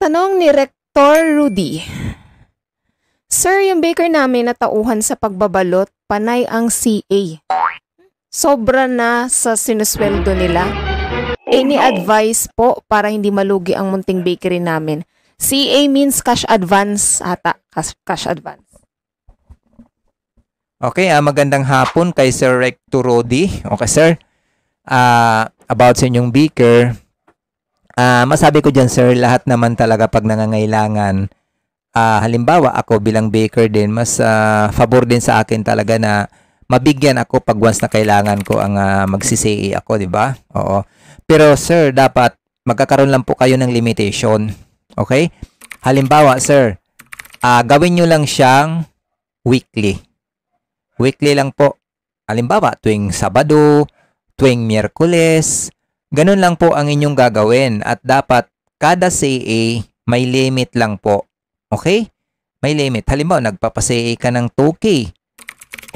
Tanong ni Rector Rudy. Sir, yung baker namin na tauhan sa pagbabalot, panay ang CA. Sobra na sa sinusweldo nila. Any advice po para hindi malugi ang munting bakery namin? CA means cash advance ata. Cash advance. Okay, magandang hapon kay Sir Rector Rudy. Okay, sir. About sa inyong baker, masabi ko dyan, sir, lahat naman talaga pag nangangailangan, halimbawa ako bilang baker din, mas favor din sa akin talaga na mabigyan ako pag once na kailangan ko ang magsi-CA ako, di ba? Oo. Pero sir, dapat magkakaroon lang po kayo ng limitation. Okay? Halimbawa, sir, gawin nyo lang siyang weekly. Weekly lang po. Halimbawa, tuwing Sabado, tuwing Miyerkules, ganun lang po ang inyong gagawin. At dapat, kada CA, may limit lang po. Okay? May limit. Halimbawa, nagpapa-CA ka ng 2K.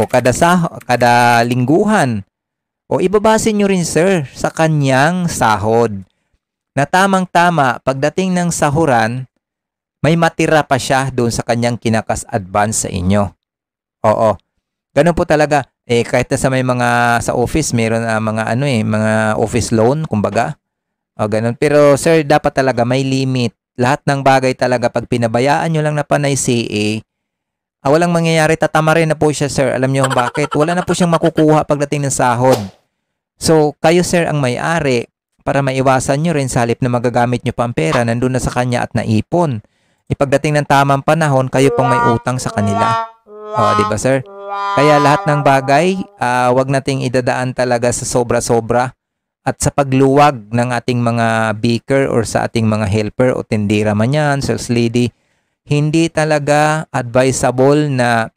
O kada lingguhan. O ibabase nyo rin, sir, sa kanyang sahod. Na tamang-tama, pagdating ng sahuran, may matira pa siya doon sa kanyang kinakas advance sa inyo. Oo. Ganun po talaga. Kahit sa may mga sa office, meron mga office loan, kumbaga. O ganun. Pero sir, dapat talaga may limit. Lahat ng bagay talaga, pag pinabayaan nyo lang na panay CA, walang mangyayari, tatama rin na po siya, sir. Alam nyo bakit? Wala na po siyang makukuha pagdating ng sahod. So, kayo, sir, ang may-ari, para maiwasan nyo rin sa halip na magagamit nyo pa ang pera, nandun na sa kanya at naipon. Pagdating ng tamang panahon, kayo pang may utang sa kanila. O, di ba, sir? Kaya lahat ng bagay, wag nating idadaan talaga sa sobra-sobra at sa pagluwag ng ating mga baker or sa ating mga helper o tindira man yan, sales lady. Hindi talaga advisable na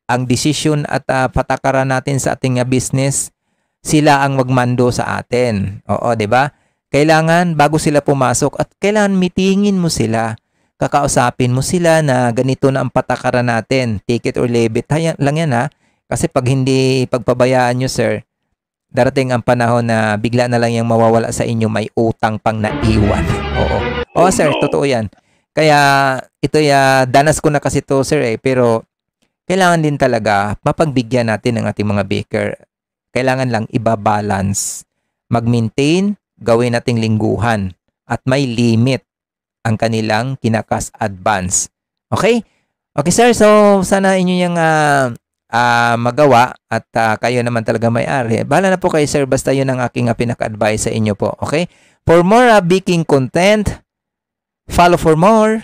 ang decision at patakaran natin sa ating business, sila ang magmando sa atin. Oo, di ba? Kailangan bago sila pumasok at kailangan meetingin mo sila. Kakausapin mo sila na ganito na ang patakaran natin. Take it or leave it. Lang yan ha. Kasi pag hindi pagpabayaan nyo, sir, darating ang panahon na bigla na lang yung mawawala sa inyo, may utang pang naiwan. Oo. Oo, sir, totoo yan. Kaya ito danas ko na kasi to, sir, pero kailangan din talaga mapagbigyan natin ng ating mga baker. Kailangan lang ibabalance. Mag-maintain, gawin nating lingguhan at may limit ang kanilang kinakas advance. Okay? Okay, sir. So, sana inyo yung magawa at kayo naman talaga may-ari. Bahala na po kayo, sir. Basta yun ang aking pinaka-advise sa inyo po. Okay? For more baking content, follow for more.